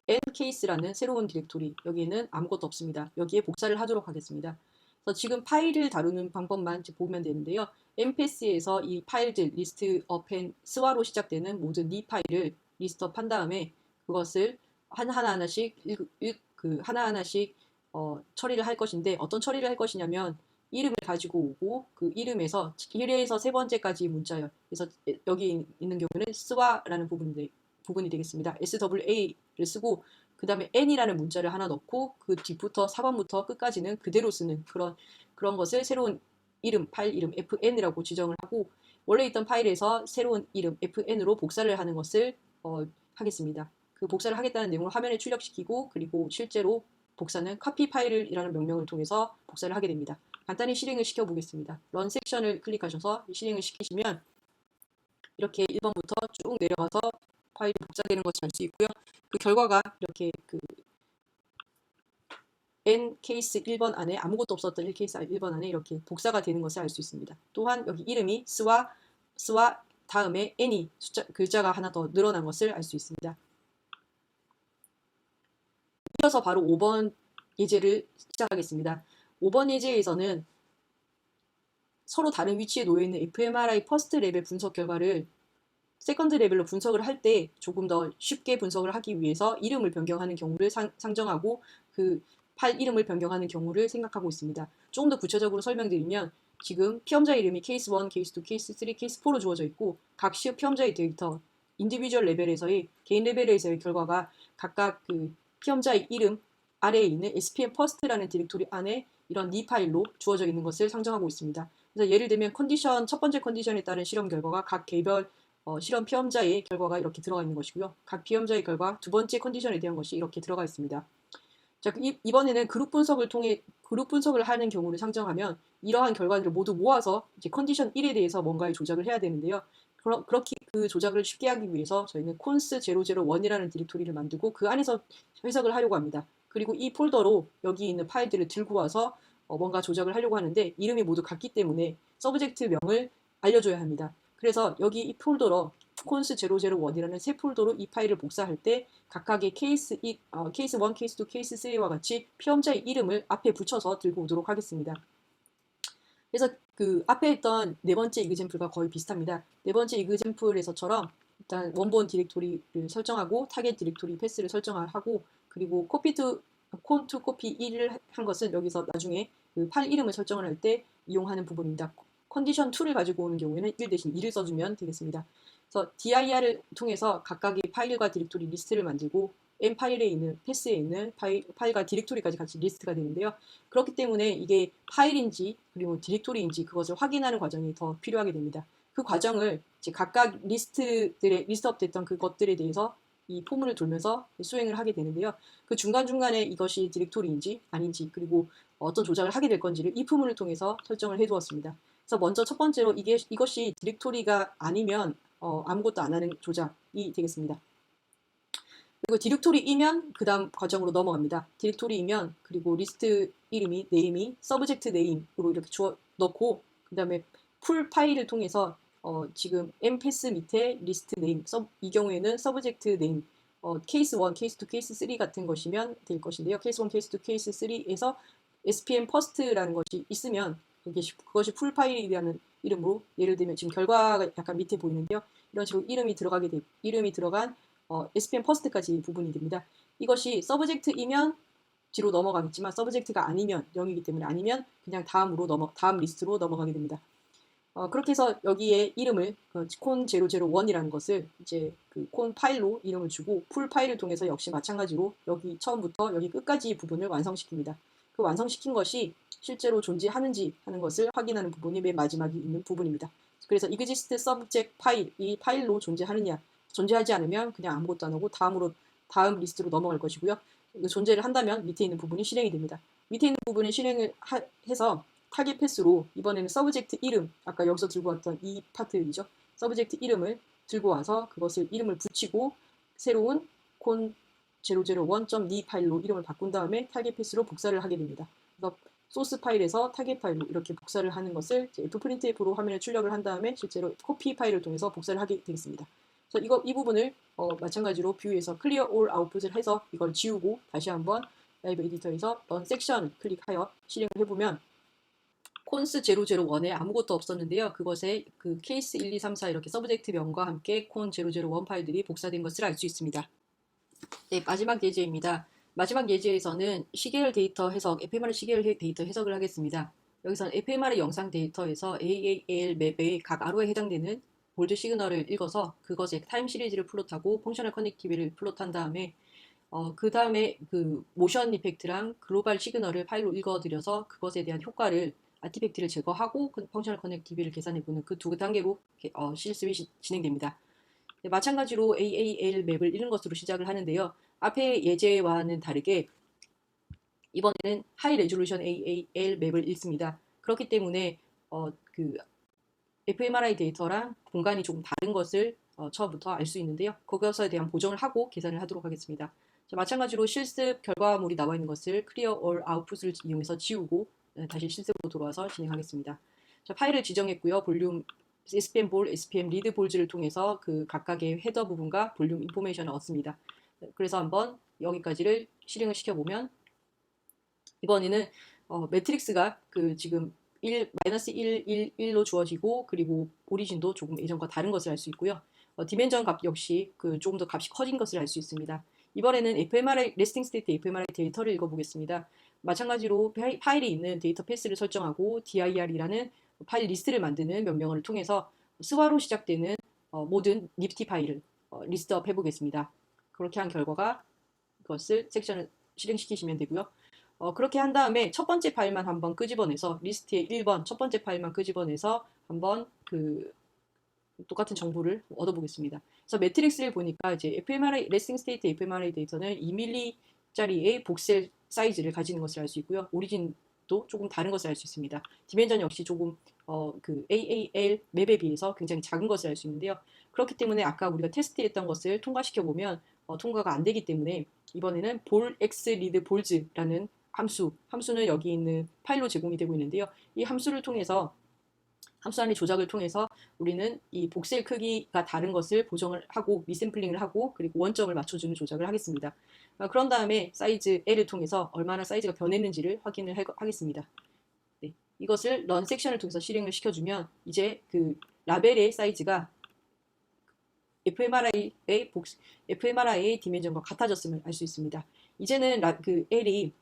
ncase라는 새로운 디렉토리 여기에는 아무것도 없습니다. 여기에 복사를 하도록 하겠습니다. 그래서 지금 파일을 다루는 방법만 보면 되는데요. npass에서 이 파일들 리스트 업앤 스와로 시작되는 모든 이 파일을 리스트업 한 다음에 그것을 하나하나씩 처리를 할 것인데 어떤 처리를 할 것이냐면 이름을 가지고 오고 그 이름에서 1에서 세 번째까지 문자열 그래서 여기 있는 경우는 스와라는 부분이 되겠습니다. SWA를 쓰고 그 다음에 N이라는 문자를 하나 넣고 그 뒤부터 4번부터 끝까지는 그대로 쓰는 그런 것을 새로운 이름, 파일 이름 FN이라고 지정을 하고 원래 있던 파일에서 새로운 이름 FN으로 복사를 하는 것을 하겠습니다. 그 복사를 하겠다는 내용을 화면에 출력시키고 그리고 실제로 복사는 copy 파일이라는 명령을 통해서 복사를 하게 됩니다. 간단히 실행을 시켜보겠습니다. 런 섹션을 클릭하셔서 실행을 시키시면 이렇게 1번부터 쭉 내려가서 파일이 복사되는 것을 알 수 있고요. 그 결과가 이렇게 n 케이스 1번 안에 아무것도 없었던 1케이스 1번 안에 이렇게 복사가 되는 것을 알 수 있습니다. 또한 여기 이름이 스와 다음에 n이 글자가 하나 더 늘어난 것을 알 수 있습니다. 이어서 바로 5번 예제를 시작하겠습니다. 5번 예제에서는 서로 다른 위치에 놓여있는 fMRI 퍼스트 레벨 분석 결과를 세컨드 레벨로 분석을 할 때 조금 더 쉽게 분석을 하기 위해서 이름을 변경하는 경우를 상정하고 그 파일 이름을 변경하는 경우를 생각하고 있습니다. 조금 더 구체적으로 설명드리면 지금 피험자 이름이 케이스 1, 케이스 2, 케이스 3, 케이스 4로 주어져 있고 각 피험자의 데이터 인디비주얼 레벨에서의 개인 레벨에서의 결과가 각각 그 피험자의 이름 아래에 있는 SPM 퍼스트라는 디렉토리 안에 이런 니 파일로 주어져 있는 것을 상정하고 있습니다. 그래서 예를 들면 첫 번째 컨디션에 따른 실험 결과가 각 개별 실험 피험자의 결과가 이렇게 들어가 있는 것이고요. 각 피험자의 결과 두 번째 컨디션에 대한 것이 이렇게 들어가 있습니다. 자, 이번에는 그룹 분석을 하는 경우를 상정하면 이러한 결과들을 모두 모아서 이제 컨디션 1에 대해서 뭔가를 조작을 해야 되는데요. 그렇게 그 조작을 쉽게 하기 위해서 저희는 콘스 001이라는 디렉토리를 만들고 그 안에서 해석을 하려고 합니다. 그리고 이 폴더로 여기 있는 파일들을 들고 와서 뭔가 조작을 하려고 하는데 이름이 모두 같기 때문에 서브젝트 명을 알려줘야 합니다. 그래서 여기 이 폴더로 콘스 001이라는 새 폴더로 이 파일을 복사할 때 각각의 케이스 1, 케이스 2, 케이스 3와 같이 피험자의 이름을 앞에 붙여서 들고 오도록 하겠습니다. 그래서 그 앞에 했던 네 번째 이그젬플과 거의 비슷합니다. 네 번째 이그젬플에서처럼 일단 원본 디렉토리를 설정하고 타겟 디렉토리 패스를 설정하고 그리고 콘 투 코피 1을 한 것은 여기서 나중에 그 파일 이름을 설정을 할 때 이용하는 부분입니다. 컨디션 2를 가지고 오는 경우에는 1 대신 2를 써주면 되겠습니다. 그래서 dir을 통해서 각각의 파일과 디렉토리 리스트를 만들고 M 파일에 있는 패스에 있는 파일과 디렉토리까지 같이 리스트가 되는데요. 그렇기 때문에 이게 파일인지 그리고 디렉토리인지 그것을 확인하는 과정이 더 필요하게 됩니다. 그 과정을 이제 각각 리스트업 됐던 그것들에 대해서 이 포문을 돌면서 수행을 하게 되는데요. 그 중간중간에 이것이 디렉토리인지 아닌지 그리고 어떤 조작을 하게 될 건지를 이 포문을 통해서 설정을 해두었습니다. 그래서 먼저 첫 번째로 이것이 디렉토리가 아니면 아무것도 안 하는 조작이 되겠습니다. 그리고 디렉토리이면 그 다음 과정으로 넘어갑니다. 디렉토리이면 그리고 리스트 이름이 네임이 서브젝트 네임으로 이렇게 넣고 그 다음에 풀 파일을 통해서 지금 mppath 밑에 리스트 네임 이 경우에는 서브젝트 네임 케이스 1, 케이스 2, 케이스 3 같은 것이면 될 것인데요. 케이스 1, 케이스 2, 케이스 3에서 spm first라는 것이 있으면 그것이 풀 파일이라는 이름으로 예를 들면 지금 결과가 약간 밑에 보이는데요. 이런 식으로 이름이 들어간 spm first까지 부분이 됩니다. 이것이 서브젝트이면 뒤로 넘어가겠지만 서브젝트가 아니면 0이기 때문에 아니면 그냥 다음 리스트로 넘어가게 됩니다. 그렇게 해서 여기에 이름을 콘001이라는 것을 이제 그 콘 파일로 이름을 주고 풀 파일을 통해서 역시 마찬가지로 여기 처음부터 여기 끝까지 부분을 완성시킵니다. 그 완성시킨 것이 실제로 존재하는지 하는 것을 확인하는 부분이 맨 마지막에 있는 부분입니다. 그래서 exist subject 파일, 이 파일로 존재하느냐, 존재하지 않으면 그냥 아무것도 안 하고 다음 리스트로 넘어갈 것이고요. 존재를 한다면 밑에 있는 부분이 실행이 됩니다. 밑에 있는 부분을 실행을 해서 타겟 패스로 이번에는 서브젝트 이름, 아까 여기서 들고 왔던 이 파트이죠. 서브젝트 이름을 들고 와서 그것을 이름을 붙이고 새로운 콘001.2 파일로 이름을 바꾼 다음에 타겟 패스로 복사를 하게 됩니다. 그래서 소스 파일에서 타겟 파일로 이렇게 복사를 하는 것을 Fprintf로 화면에 출력을 한 다음에 실제로 코피 파일을 통해서 복사를 하게 되겠습니다. 그래서 이 부분을 마찬가지로 뷰에서 클리어 올 아웃풋을 해서 이걸 지우고 다시 한번 라이브 에디터에서 런 섹션을 클릭하여 실행을 해보면 콘스001에 아무것도 없었는데요. 그것에 그 케이스 1, 2, 3, 4 이렇게 서브젝트 명과 함께 콘001 파일들이 복사된 것을 알 수 있습니다. 네, 마지막 예제입니다. 마지막 예제에서는 시계열 데이터 해석, FMR의 시계열 데이터 해석을 하겠습니다. 여기서는 FMR의 영상 데이터에서 AAL 맵의 각 arrow에 해당되는 볼드 시그널을 읽어서 그것의 타임 시리즈를 플롯하고 펑셔널 커넥티비를 플롯한 다음에 그 다음에 그 모션 이펙트랑 글로벌 시그널을 파일로 읽어드려서 그것에 대한 효과를 아티팩트를 제거하고 펑셔널 커넥티비를 계산해보는 그 두 단계로 실습이 진행됩니다. 네, 마찬가지로 AAL 맵을 읽는 것으로 시작을 하는데요. 앞의 예제와는 다르게 이번에는 하이 레졸루션 AAL 맵을 읽습니다. 그렇기 때문에 그 fMRI 데이터랑 공간이 조금 다른 것을 처음부터 알 수 있는데요. 그것에 대한 보정을 하고 계산을 하도록 하겠습니다. 자, 마찬가지로 실습 결과물이 나와 있는 것을 Clear All Output을 이용해서 지우고 다시 실습으로 돌아와서 진행하겠습니다. 자, 파일을 지정했고요. 볼륨 SPM 볼, SPM 리드 볼즈를 통해서 그 각각의 헤더 부분과 볼륨 인포메이션을 얻습니다. 그래서 한번 여기까지를 실행을 시켜보면 이번에는 매트릭스가 그 지금 1, 마이너스 1, 1, 1로 주어지고 그리고 오리진도 조금 예전과 다른 것을 알 수 있고요. 디멘전 값 역시 그 조금 더 값이 커진 것을 알 수 있습니다. 이번에는 fMRI, 레스팅 스테이트 fMRI 데이터를 읽어보겠습니다. 마찬가지로 파일이 있는 데이터 패스를 설정하고 dir이라는 파일 리스트를 만드는 명령어를 통해서 스와로 시작되는 모든 nifty 파일을 리스트업 해보겠습니다. 그렇게 한 결과가 그것을 섹션을 실행시키시면 되고요. 그렇게 한 다음에 첫 번째 파일만 한번 끄집어내서 리스트의 1번 첫 번째 파일만 끄집어내서 한번 그 똑같은 정보를 얻어보겠습니다. 그래서 매트릭스를 보니까 이제 fMRI, 레스팅 스테이트 fMRI 데이터는 2mm짜리의 복셀 사이즈를 가지는 것을 알 수 있고요. 오리진도 조금 다른 것을 알 수 있습니다. 디멘전 역시 조금 그 AAL 맵에 비해서 굉장히 작은 것을 알 수 있는데요. 그렇기 때문에 아까 우리가 테스트했던 것을 통과시켜 보면 통과가 안 되기 때문에 이번에는 볼X 리드 볼즈라는 함수는 여기 있는 파일로 제공이 되고 있는데요. 이 함수 안의 조작을 통해서 우리는 이 복셀 크기가 다른 것을 보정을 하고 리샘플링을 하고 그리고 원점을 맞춰주는 조작을 하겠습니다. 그런 다음에 사이즈 L을 통해서 얼마나 사이즈가 변했는지를 확인을 하겠습니다. 네, 이것을 런 섹션을 통해서 실행을 시켜주면 이제 그 라벨의 사이즈가 fMRI의 디멘전과 같아졌음을 알 수 있습니다. 이제는 그 L이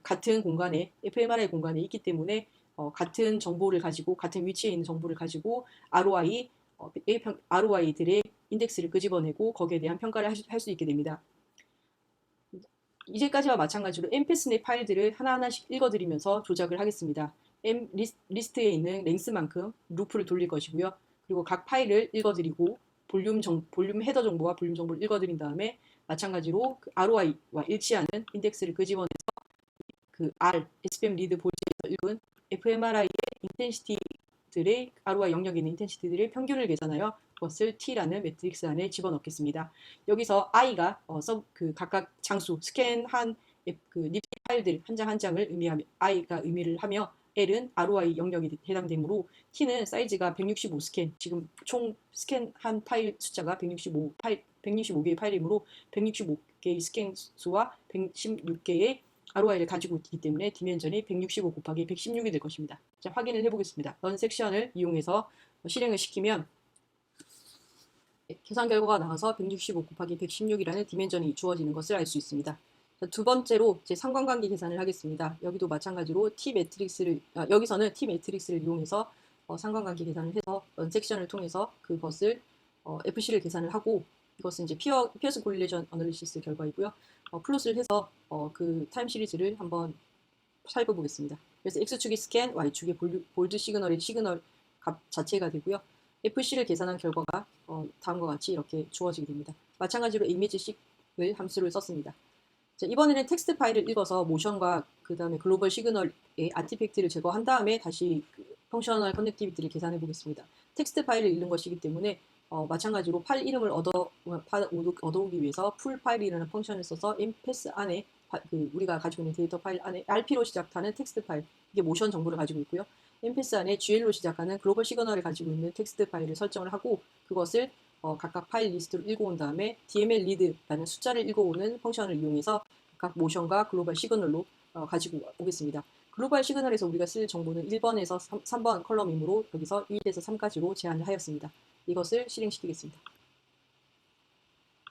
같은 공간에 fMRI 공간에 있기 때문에 같은 정보를 가지고 같은 위치에 있는 정보를 가지고 ROI들의 인덱스를 끄집어내고 거기에 대한 평가를 할 수 있게 됩니다. 이제까지와 마찬가지로 mpsnet 파일들을 하나하나씩 읽어드리면서 조작을 하겠습니다. 리스트에 있는 랭스만큼 루프를 돌릴 것이고요. 그리고 각 파일을 읽어드리고 볼륨 헤더 정보와 볼륨 정보를 읽어드린 다음에 마찬가지로 그 ROI와 일치하는 인덱스를 끄집어내서 그 SPM 리드 볼지에서 읽은 fMRI의 인텐시티들의 ROI 영역에 있는 인텐시티들의 평균을 계산하여 그것을 T라는 매트릭스 안에 집어넣겠습니다. 여기서 I가 각각 장수 스캔한 그 닙 파일들 한 장 한 장을 의미하며 I가 의미를 하며 L은 ROI 영역에 해당되므로 T는 사이즈가 165 스캔, 지금 총 스캔한 파일 숫자가 165개의 파일이므로 165개의 스캔 수와 116개의 ROI를 가지고 있기 때문에 디멘전이 165 곱하기 116이 될 것입니다. 자, 확인을 해보겠습니다. 런 섹션을 이용해서 실행을 시키면 계산 결과가 나와서 165 곱하기 116이라는 디멘전이 주어지는 것을 알 수 있습니다. 자, 두 번째로 이제 상관관계 계산을 하겠습니다. 여기도 마찬가지로 여기서는 T 매트릭스를 이용해서 상관관계 계산을 해서 런 섹션을 통해서 그것을 FC를 계산을 하고 이것은 이제 피어스 코릴레이션 어널리시스 결과이고요. 플롯을 해서 그 타임 시리즈를 한번 살펴보겠습니다. 그래서 X축이 스캔, Y축이 볼드 시그널의 시그널 값 자체가 되고요. FC를 계산한 결과가 다음과 같이 이렇게 주어지게 됩니다. 마찬가지로 이미지식을 함수를 썼습니다. 자, 이번에는 텍스트 파일을 읽어서 모션과 그 다음에 글로벌 시그널의 아티팩트를 제거한 다음에 다시 펑셔널 커넥티비티를 계산해 보겠습니다. 텍스트 파일을 읽는 것이기 때문에 마찬가지로 파일 이름을 얻어오기 위해서 풀 파일이라는 펑션을 써서 mpes 안에 우리가 가지고 있는 데이터 파일 안에 rp로 시작하는 텍스트 파일, 이게 모션 정보를 가지고 있고요. mpes 안에 gl로 시작하는 글로벌 시그널을 가지고 있는 텍스트 파일을 설정을 하고 그것을 각각 파일 리스트로 읽어온 다음에 dml read라는 숫자를 읽어오는 펑션을 이용해서 각 모션과 글로벌 시그널로 가지고 오겠습니다. 글로벌 시그널에서 우리가 쓸 정보는 1번에서 3번 컬럼이므로 여기서 1에서 3까지로 제한을 하였습니다. 이것을 실행시키겠습니다.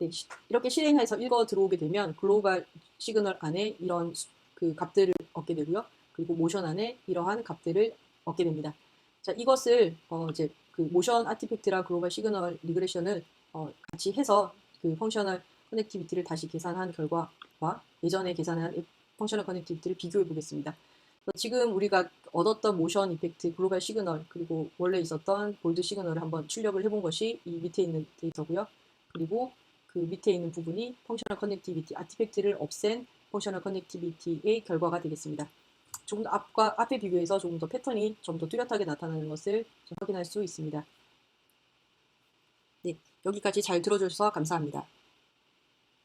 네, 이렇게 실행해서 읽어 들어오게 되면 글로벌 시그널 안에 이런 그 값들을 얻게 되고요. 그리고 모션 안에 이러한 값들을 얻게 됩니다. 자, 이것을 이제 그 모션 아티팩트랑 글로벌 시그널 리그레션을 같이 해서 그 펑셔널 커넥티비티를 다시 계산한 결과와 예전에 계산한 펑셔널 커넥티비티를 비교해 보겠습니다. 지금 우리가 얻었던 모션 이펙트, 글로벌 시그널, 그리고 원래 있었던 볼드 시그널을 한번 출력을 해본 것이 이 밑에 있는 데이터고요. 그리고 그 밑에 있는 부분이 펑셔널 커넥티비티, 아티팩트를 없앤 펑셔널 커넥티비티의 결과가 되겠습니다. 조금 더 앞에 비교해서 조금 더 패턴이 좀 더 뚜렷하게 나타나는 것을 확인할 수 있습니다. 네, 여기까지 잘 들어주셔서 감사합니다.